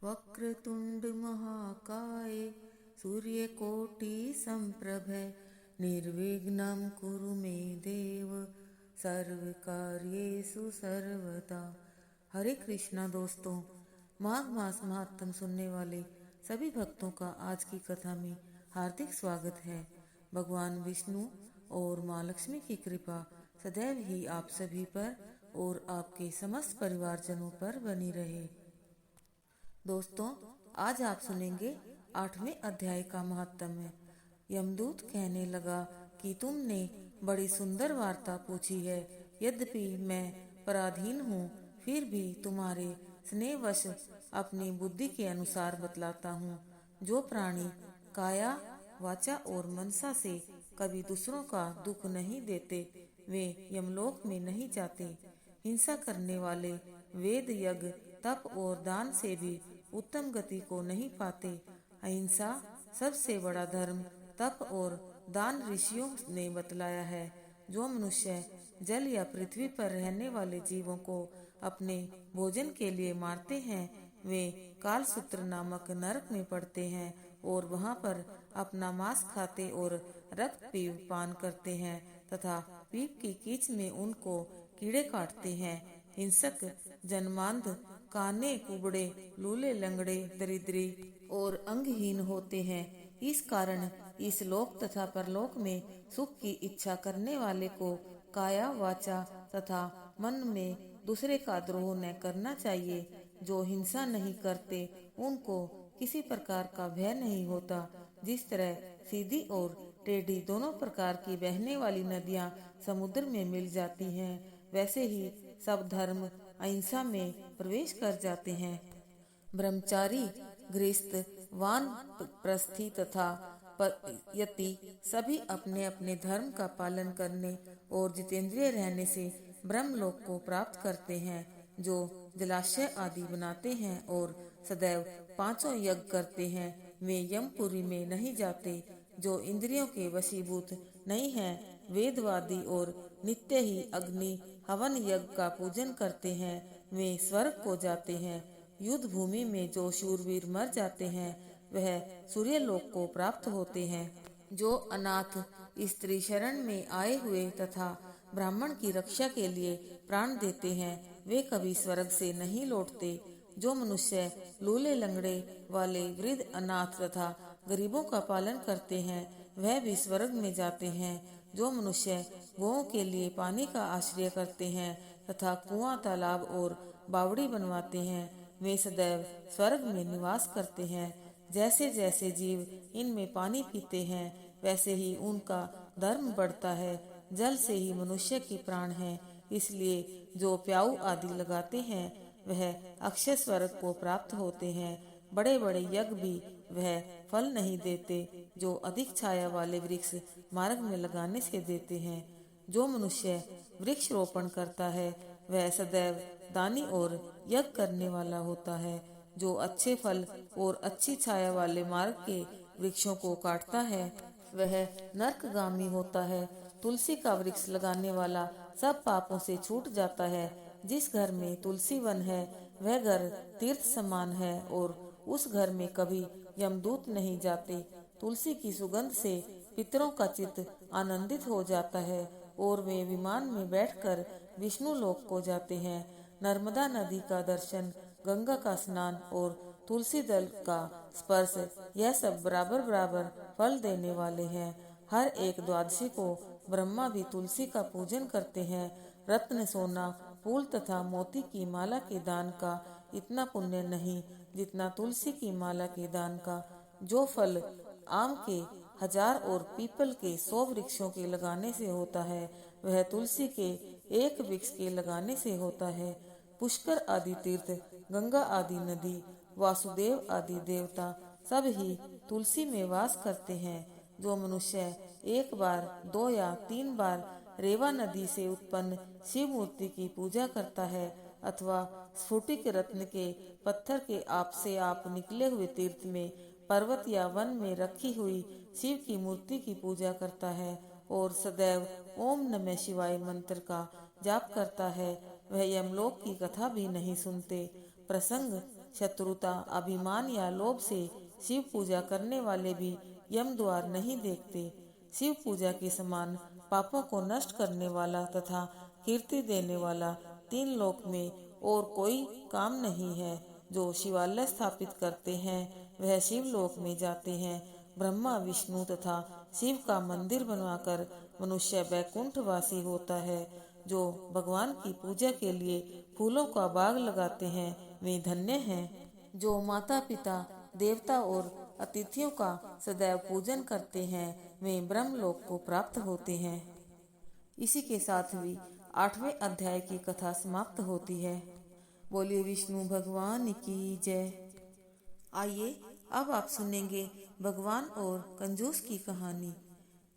वक्रतुंड महाकाय सूर्यकोटि संप्रभ निर्विघ्नं कुरु मे देव सर्वकार्येषु सर्वदा। हरे कृष्णा दोस्तों, माघ मास महात्म सुनने वाले सभी भक्तों का आज की कथा में हार्दिक स्वागत है। भगवान विष्णु और माँ लक्ष्मी की कृपा सदैव ही आप सभी पर और आपके समस्त परिवारजनों पर बनी रहे। दोस्तों, आज आप सुनेंगे 8वें अध्याय का महात्म्य। यमदूत कहने लगा कि तुमने बड़ी सुंदर वार्ता पूछी है। यद्यपि मैं पराधीन हूँ, फिर भी तुम्हारे स्नेहवश अपनी बुद्धि के अनुसार बतलाता हूँ। जो प्राणी काया, वाचा और मनसा से कभी दूसरों का दुख नहीं देते, वे यमलोक में नहीं जाते। हिंसा करने वाले वेद, यज्ञ, तप और दान से भी उत्तम गति को नहीं पाते। अहिंसा सबसे बड़ा धर्म, तप और दान ऋषियों ने बतलाया है। जो मनुष्य जल या पृथ्वी पर रहने वाले जीवों को अपने भोजन के लिए मारते हैं, वे कालसूत्र नामक नरक में पड़ते हैं और वहां पर अपना मांस खाते और रक्त पीव पान करते हैं तथा पीप की कीच में उनको कीड़े काटते हैं। हिंसक जन्मांध, काने, कुबड़े, लूले, लंगड़े, दरिद्री और अंगहीन होते हैं। इस कारण इस लोक तथा परलोक में सुख की इच्छा करने वाले को काया, वाचा तथा मन में दूसरे का द्रोह न करना चाहिए। जो हिंसा नहीं करते, उनको किसी प्रकार का भय नहीं होता। जिस तरह सीधी और टेढ़ी दोनों प्रकार की बहने वाली नदियां समुद्र में मिल जाती हैं, वैसे ही सब धर्म अहिंसा में प्रवेश कर जाते हैं। ब्रह्मचारी, गृहस्थ, वानप्रस्थी तथा यति सभी अपने अपने धर्म का पालन करने और जितेंद्रिय रहने से ब्रह्मलोक को प्राप्त करते हैं। जो जलाशय आदि बनाते हैं और सदैव 5 यज्ञ करते हैं, वे यमपुरी में नहीं जाते। जो इंद्रियों के वशीभूत नहीं हैं, वेदवादी और नित्य ही अग्नि हवन यज्ञ का पूजन करते हैं, वे स्वर्ग को जाते हैं। युद्ध भूमि में जो शूरवीर मर जाते हैं, वह सूर्यलोक को प्राप्त होते हैं। जो अनाथ स्त्री शरण में आए हुए तथा ब्राह्मण की रक्षा के लिए प्राण देते हैं, वे कभी स्वर्ग से नहीं लौटते। जो मनुष्य लूले लंगड़े वाले वृद्ध, अनाथ तथा गरीबों का पालन करते हैं, वह भी स्वर्ग में जाते हैं। जो मनुष्य गौओं के लिए पानी का आश्रय करते हैं तथा कुआं, तालाब और बावड़ी बनवाते हैं, वे सदैव स्वर्ग में निवास करते हैं। जैसे जैसे जीव इनमें पानी पीते हैं, वैसे ही उनका धर्म बढ़ता है। जल से ही मनुष्य की प्राण है, इसलिए जो प्याऊ आदि लगाते हैं, वह अक्षय स्वर्ग को प्राप्त होते हैं। बड़े बड़े यज्ञ भी वह फल नहीं देते, जो अधिक छाया वाले वृक्ष मार्ग में लगाने से देते हैं। जो मनुष्य वृक्ष रोपण करता है, वह सदैव दानी और यज्ञ करने वाला होता है। जो अच्छे फल और अच्छी छाया वाले मार्ग के वृक्षों को काटता है, वह नरकगामी होता है। तुलसी का वृक्ष लगाने वाला सब पापों से छूट जाता है। जिस घर में तुलसी वन है, वह घर तीर्थ समान है और उस घर में कभी यमदूत नहीं जाते। तुलसी की सुगंध से पितरों का चित्त आनंदित हो जाता है और वे विमान में बैठकर विष्णु लोक को जाते हैं। नर्मदा नदी का दर्शन, गंगा का स्नान और तुलसी दल का स्पर्श, यह सब बराबर बराबर फल देने वाले हैं। हर एक द्वादशी को ब्रह्मा भी तुलसी का पूजन करते हैं। रत्न, सोना, फूल तथा मोती की माला के दान का इतना पुण्य नहीं जितना तुलसी की माला के दान का। जो फल आम के 1000 और पीपल के 100 वृक्षों के लगाने से होता है, वह तुलसी के एक वृक्ष के लगाने से होता है। पुष्कर आदि तीर्थ, गंगा आदि नदी, वासुदेव आदि देवता सब ही तुलसी में वास करते हैं। जो मनुष्य 1 बार, 2 या 3 बार रेवा नदी से उत्पन्न शिव मूर्ति की पूजा करता है अथवा स्फुटिक रत्न के पत्थर के आप से आप निकले हुए तीर्थ में, पर्वत या वन में रखी हुई शिव की मूर्ति की पूजा करता है और सदैव ओम नमः शिवाय मंत्र का जाप करता है, वह यमलोक की कथा भी नहीं सुनते। प्रसंग शत्रुता, अभिमान या लोभ से शिव पूजा करने वाले भी यम द्वार नहीं देखते। शिव पूजा के समान पापों को नष्ट करने वाला तथा कीर्ति देने वाला तीन लोक में और कोई काम नहीं है। जो शिवालय स्थापित करते हैं वह शिव लोक में जाते हैं। ब्रह्मा, विष्णु तथा शिव का मंदिर बनवाकर मनुष्य बैकुंठ वासी होता है। जो भगवान की पूजा के लिए फूलों का बाग लगाते हैं वे धन्य हैं। जो माता पिता, देवता और अतिथियों का सदैव पूजन करते हैं वे ब्रह्मलोक को प्राप्त होते हैं। इसी के साथ भी 8वें अध्याय की कथा समाप्त होती है। बोलिए विष्णु भगवान की जय। आइए अब आप सुनेंगे भगवान और कंजूस की कहानी।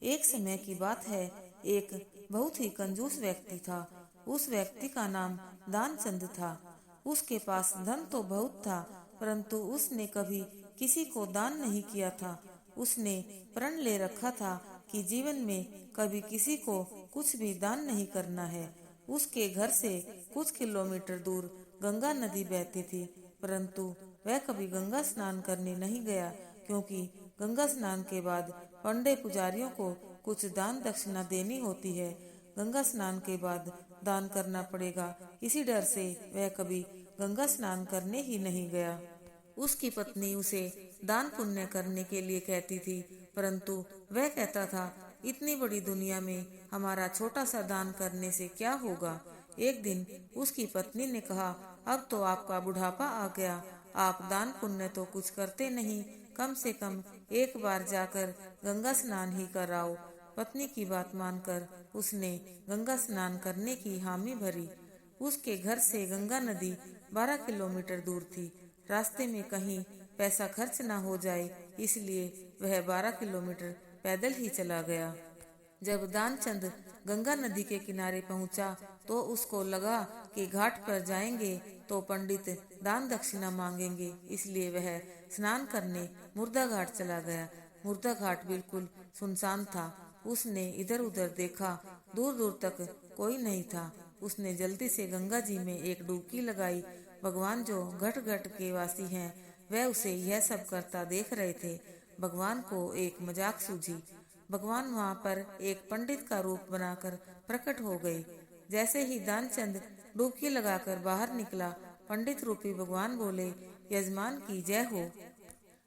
एक समय की बात है, एक बहुत ही कंजूस व्यक्ति था। उस व्यक्ति का नाम दानचंद था। उसके पास धन तो बहुत था, परंतु उसने कभी किसी को दान नहीं किया था। उसने प्रण ले रखा था कि जीवन में कभी किसी को कुछ भी दान नहीं करना है। उसके घर से कुछ किलोमीटर दूर गंगा नदी बहती थी, परंतु वह कभी गंगा स्नान करने नहीं गया, क्योंकि गंगा स्नान के बाद पंडे पुजारियों को कुछ दान दक्षिणा देनी होती है। गंगा स्नान के बाद दान करना पड़ेगा, इसी डर से वह कभी गंगा स्नान करने ही नहीं गया। उसकी पत्नी उसे दान पुण्य करने के लिए कहती थी, परंतु वह कहता था, इतनी बड़ी दुनिया में हमारा छोटा सा दान करने से क्या होगा। एक दिन उसकी पत्नी ने कहा, अब तो आपका बुढ़ापा आ गया, आप दान पुण्य तो कुछ करते नहीं, कम से कम एक बार जाकर गंगा स्नान ही कराओ। पत्नी की बात मानकर उसने गंगा स्नान करने की हामी भरी। उसके घर से गंगा नदी 12 किलोमीटर दूर थी। रास्ते में कहीं पैसा खर्च न हो जाए, इसलिए वह 12 किलोमीटर पैदल ही चला गया। जब दानचंद गंगा नदी के किनारे पहुंचा तो उसको लगा कि घाट पर जाएंगे तो पंडित दान दक्षिणा मांगेंगे, इसलिए वह स्नान करने मुर्दा घाट चला गया। मुर्दा घाट बिल्कुल सुनसान था। उसने इधर उधर देखा, दूर दूर तक कोई नहीं था। उसने जल्दी से गंगा जी में एक डुबकी लगाई। भगवान जो घट घट के वासी हैं, वह उसे यह सब करता देख रहे थे। भगवान को एक मजाक सूझी। भगवान वहां पर एक पंडित का रूप बनाकर प्रकट हो गए। जैसे ही दानचंद डुबकी लगाकर बाहर निकला, पंडित रूपी भगवान बोले, यजमान की जय हो।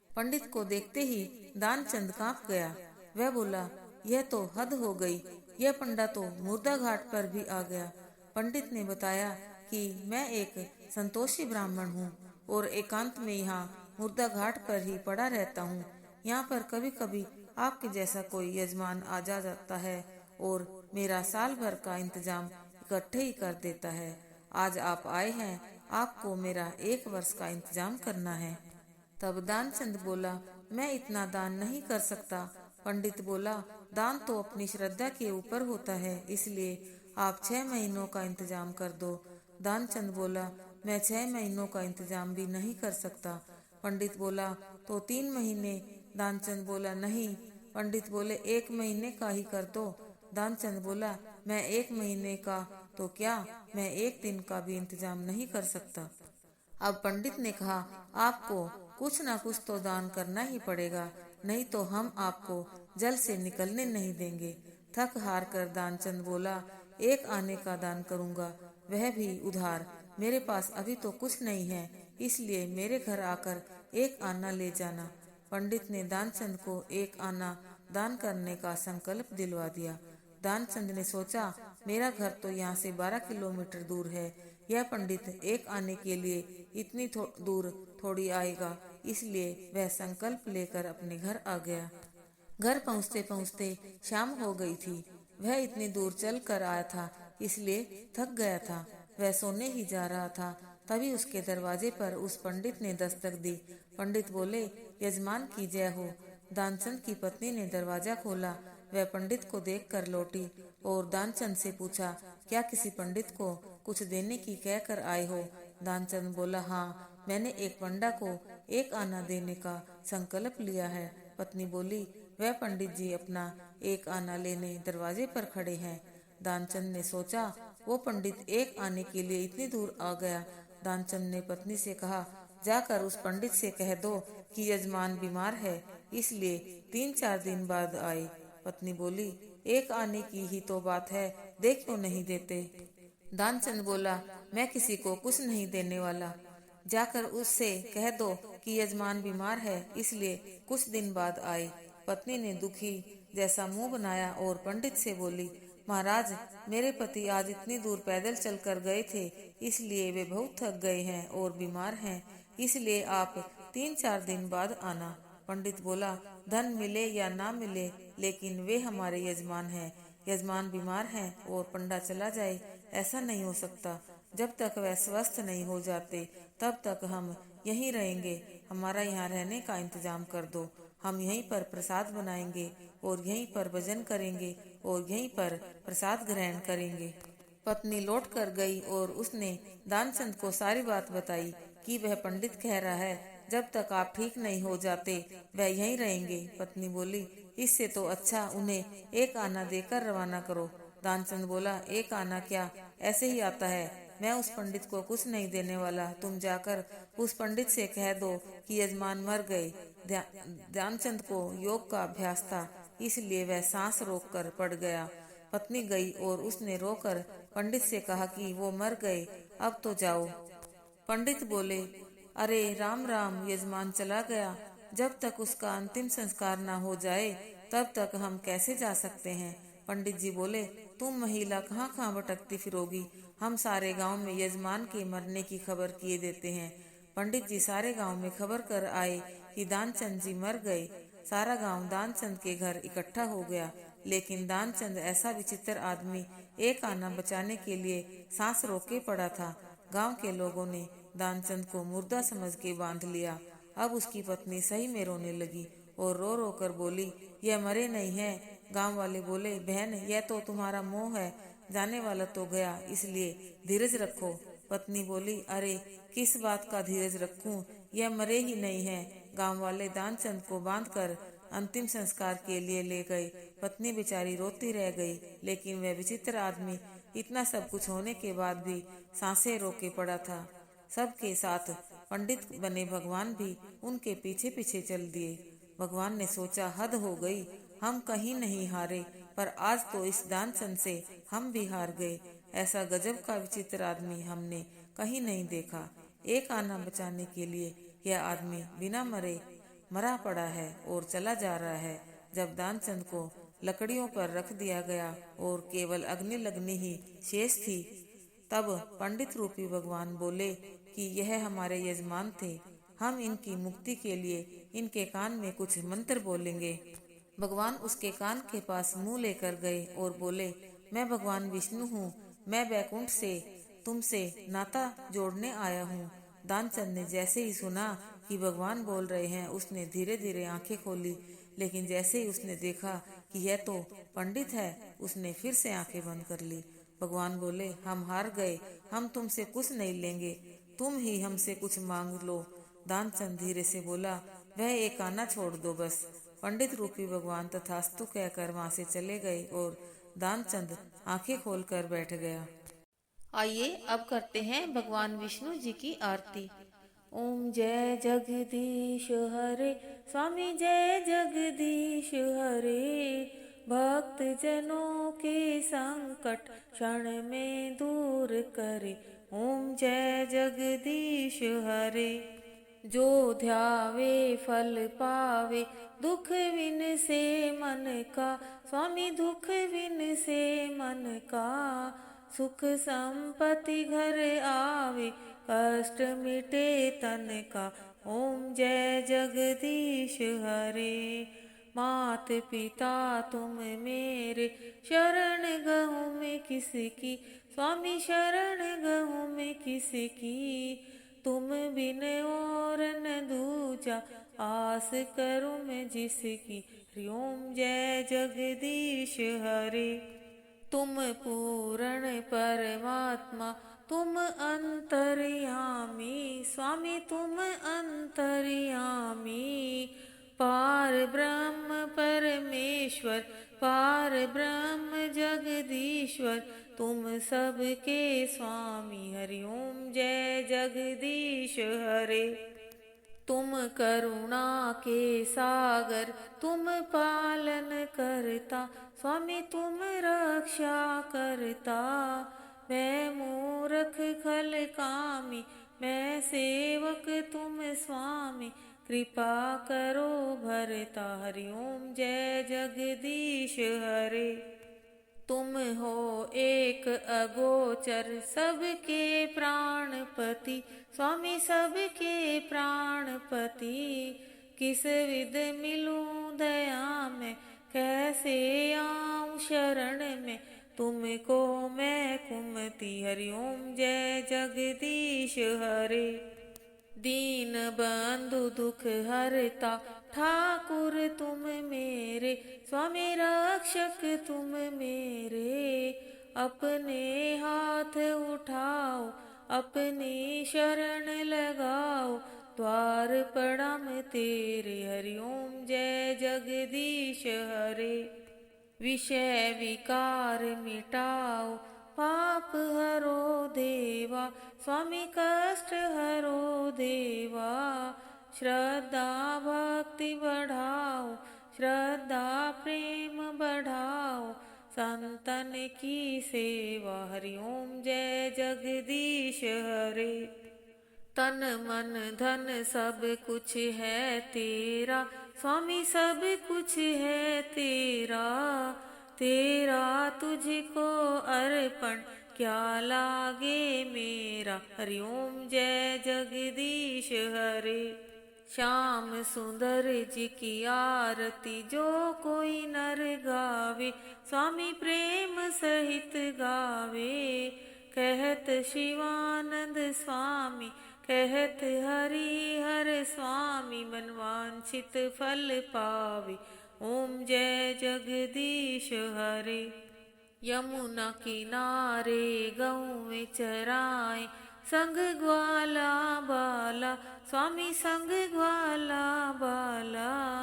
पंडित को देखते ही दानचंद कांप गया। वह बोला, यह तो हद हो गई, यह पंडा तो मुर्दा घाट पर भी आ गया। पंडित ने बताया कि मैं एक संतोषी ब्राह्मण हूँ और एकांत में यहाँ मुर्दा घाट पर ही पड़ा रहता हूँ। यहाँ पर कभी कभी आपके जैसा कोई यजमान आ जाता है और मेरा साल भर का इंतजाम इकट्ठे ही कर देता है। आज आप आए हैं, आपको मेरा 1 वर्ष का इंतजाम करना है। तब दानचंद बोला, मैं इतना दान नहीं कर सकता। पंडित बोला, दान तो अपनी श्रद्धा के ऊपर होता है, इसलिए आप 6 महीनों का इंतजाम कर दो। दानचंद बोला, मैं 6 महीनों का इंतजाम भी नहीं कर सकता। पंडित बोला, तो 3 महीने। दानचंद बोला, नहीं। पंडित बोले, 1 महीने का ही कर दो। दानचंद बोला, मैं 1 महीने का तो क्या, मैं 1 दिन का भी इंतजाम नहीं कर सकता। अब पंडित ने कहा, आपको कुछ ना कुछ तो दान करना ही पड़ेगा, नहीं तो हम आपको जल से निकलने नहीं देंगे। थक हार कर दानचंद बोला, 1 आने का दान करूंगा, वह भी उधार। मेरे पास अभी तो कुछ नहीं है, इसलिए मेरे घर आकर 1 आना ले जाना। पंडित ने दानचंद को 1 आना दान करने का संकल्प दिलवा दिया। दानचंद ने सोचा, मेरा घर तो यहाँ से 12 किलोमीटर दूर है, यह पंडित 1 आने के लिए इतनी दूर थोड़ी आएगा, इसलिए वह संकल्प लेकर अपने घर आ गया। घर पहुँचते पहुँचते शाम हो गई थी। वह इतनी दूर चल कर आया था, इसलिए थक गया था। वह सोने ही जा रहा था, तभी उसके दरवाजे पर उस पंडित ने दस्तक दी। पंडित बोले, यजमान की जय हो। दानचंद की पत्नी ने दरवाजा खोला। वह पंडित को देखकर लौटी और दानचंद से पूछा, क्या किसी पंडित को कुछ देने की कह कर आए हो। दानचंद बोला, हाँ, मैंने एक पंडा को 1 आना देने का संकल्प लिया है। पत्नी बोली, वह पंडित जी अपना 1 आना लेने दरवाजे पर खड़े हैं। दानचंद ने सोचा, वो पंडित 1 आने के लिए इतनी दूर आ गया। दानचंद ने पत्नी से कहा, जाकर उस पंडित से कह दो कि यजमान बीमार है, इसलिए 3-4 दिन बाद आए। पत्नी बोली, एक आने की ही तो बात है, दे क्यों नहीं देते? दानचंद बोला, मैं किसी को कुछ नहीं देने वाला, जाकर उससे कह दो कि यजमान बीमार है, इसलिए कुछ दिन बाद आए। पत्नी ने दुखी जैसा मुंह बनाया और पंडित से बोली, महाराज, मेरे पति आज इतनी दूर पैदल चलकर गए थे, इसलिए वे बहुत थक गए हैं और बीमार हैं, इसलिए आप 3-4 दिन बाद आना। पंडित बोला, धन मिले या ना मिले, लेकिन वे हमारे यजमान हैं। यजमान बीमार हैं और पंडा चला जाए, ऐसा नहीं हो सकता। जब तक वह स्वस्थ नहीं हो जाते तब तक हम यहीं रहेंगे। हमारा यहाँ रहने का इंतजाम कर दो। हम यहीं पर प्रसाद बनाएंगे और यहीं पर भजन करेंगे और यहीं पर प्रसाद ग्रहण करेंगे। पत्नी लौट कर गई और उसने दानचंद को सारी बात बताई कि वह पंडित कह रहा है, जब तक आप ठीक नहीं हो जाते वह यहीं रहेंगे। पत्नी बोली, इससे तो अच्छा उन्हें एक आना देकर रवाना करो। दानचंद बोला, एक आना क्या, ऐसे ही आता है। मैं उस पंडित को कुछ नहीं देने वाला, तुम जाकर उस पंडित से कह दो कि यजमान मर गए। ध्यानचंद को योग का अभ्यास था, इसलिए वह सांस रोककर पड़ गया। पत्नी गई और उसने रोकर पंडित से कहा कि वो मर गए, अब तो जाओ। पंडित बोले, अरे राम राम, यजमान चला गया, जब तक उसका अंतिम संस्कार न हो जाए तब तक हम कैसे जा सकते हैं? पंडित जी बोले, तुम महिला कहाँ कहाँ भटकती फिरोगी, हम सारे गांव में यजमान के मरने की खबर किए देते हैं। पंडित जी सारे गांव में खबर कर आए कि दानचंद जी मर गए। सारा गांव दानचंद के घर इकट्ठा हो गया, लेकिन दानचंद ऐसा विचित्र आदमी एक आना बचाने के लिए सांस रोके पड़ा था। गांव के लोगों ने दानचंद को मुर्दा समझ के बांध लिया। अब उसकी पत्नी सही में रोने लगी और रो रो कर बोली, यह मरे नहीं है। गांव वाले बोले, बहन, यह तो तुम्हारा मोह है, जाने वाला तो गया, इसलिए धीरज रखो। पत्नी बोली, अरे किस बात का धीरज रखूं, यह मरे ही नहीं है। गांव वाले दानचंद को बांधकर अंतिम संस्कार के लिए ले गए। पत्नी बेचारी रोती रह गई, लेकिन वह विचित्र आदमी इतना सब कुछ होने के बाद भी सांसें रोके पड़ा था। सबके साथ पंडित बने भगवान भी उनके पीछे पीछे चल दिए। भगवान ने सोचा, हद हो गई, हम कहीं नहीं हारे, पर आज तो इस दानचंद से हम भी हार गए। ऐसा गजब का विचित्र आदमी हमने कहीं नहीं देखा। एक आना बचाने के लिए यह आदमी बिना मरे मरा पड़ा है और चला जा रहा है। जब दानचंद को लकड़ियों पर रख दिया गया और केवल अग्नि लगनी ही शेष थी, तब पंडित रूपी भगवान बोले कि यह हमारे यजमान थे, हम इनकी मुक्ति के लिए इनके कान में कुछ मंत्र बोलेंगे। भगवान उसके कान के पास मुंह लेकर गए और बोले, मैं भगवान विष्णु हूँ, मैं बैकुंठ से तुमसे नाता जोड़ने आया हूँ। दानचंद ने जैसे ही सुना कि भगवान बोल रहे हैं, उसने धीरे धीरे आंखें खोली, लेकिन जैसे ही उसने देखा कि यह तो पंडित है, उसने फिर से आंखें बंद कर ली। भगवान बोले, हम हार गए, हम तुमसे कुछ नहीं लेंगे, तुम ही हमसे कुछ मांग लो। दानचंद धीरे से बोला, वह एक आना छोड़ दो बस। पंडित रूपी भगवान तथास्तु कहकर वहां से चले गए और दानचंद आंखें खोलकर बैठ गया। आइए अब करते हैं भगवान विष्णु जी की आरती। ओम जय जगदीश हरे, स्वामी जय जगदीश हरे, भक्त जनों के संकट क्षण में दूर करे। ओम जय जगदीश हरे, जो ध्यावे फल पावे, दुख विन से मन का, स्वामी दुख विन से मन का, सुख संपत्ति घर आवे, कष्ट मिटे तन का। ओम जय जगदीश हरे, मात पिता तुम मेरे, शरण गहूँ में किसकी, स्वामी शरण गहूँ में किसकी, तुम बिन और न दूजा, आस करूँ मैं जिसकी। ओम जय जगदीश हरे, तुम पूर्ण परमात्मा, तुम अंतर्यामी, स्वामी तुम अंतर्यामी, पार ब्रह्म परमेश्वर, पार ब्रह्म जगदीश्वर, तुम सबके स्वामी। हरि ओम जय जगदीश हरे। तुम करुणा के सागर, तुम पालन करता, स्वामी तुम रक्षा करता। मैं मूर्ख खल कामी, मैं सेवक तुम स्वामी, कृपा करो भरता। हरि ओम जय जगदीश हरे। तुम हो एक अगोचर, सबके प्राणपति, स्वामी सबके प्राणपति। किस विध मिलूं दया में, कैसे आऊं शरण में, तुमको मैं कुमति। हरि ओम जय जगदीश हरे। दीन बंधु दुख हरता, ठाकुर तुम मेरे, स्वामी रक्षक तुम मेरे। अपने हाथ उठाओ, अपनी शरण लगाओ, द्वार प्रणाम तेरे। हरि ओम जय जगदीश हरे। विषय विकार मिटाओ, पाप हरो देवा, स्वामी कष्ट हरो देवा। श्रद्धा भक्ति बढ़ाओ, श्रद्धा प्रेम बढ़ाओ, संतन की सेवा। हरि ओम जय जगदीश हरे। तन मन धन सब कुछ है तेरा, स्वामी सब कुछ है तेरा। तेरा तुझको अर्पण, क्या लागे मेरा। हरि ओम जय जगदीश हरे। श्याम सुंदर जी की आरती, जो कोई नर गावे, स्वामी प्रेम सहित गावे। कहत शिवानंद स्वामी, कहत हरि हर स्वामी, मनवांछित फल पावे। ओम जय जगदीश हरे। यमुना किनारे गौएं चराए, संग ग्वाला बाला, स्वामी संग ग्वाला बाला।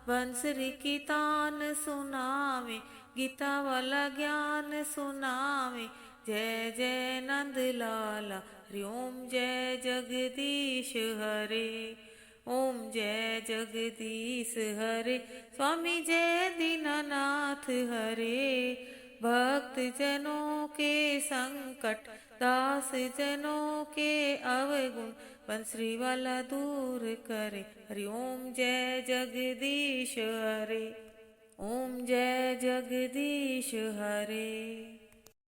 बंसरी की तान सुनावे, गीता वाला ज्ञान सुनावे, जय जय नंद लाला। हरि ओम जय जगदीश हरे। ओम जय जगदीश हरे, स्वामी जय दीनानाथ हरे। भक्त जनों के संकट, दास जनों के अवगुण, बंसरी वाला दूर करे। हरि ओम जय जगदीश हरे। ओम जय जगदीश हरे।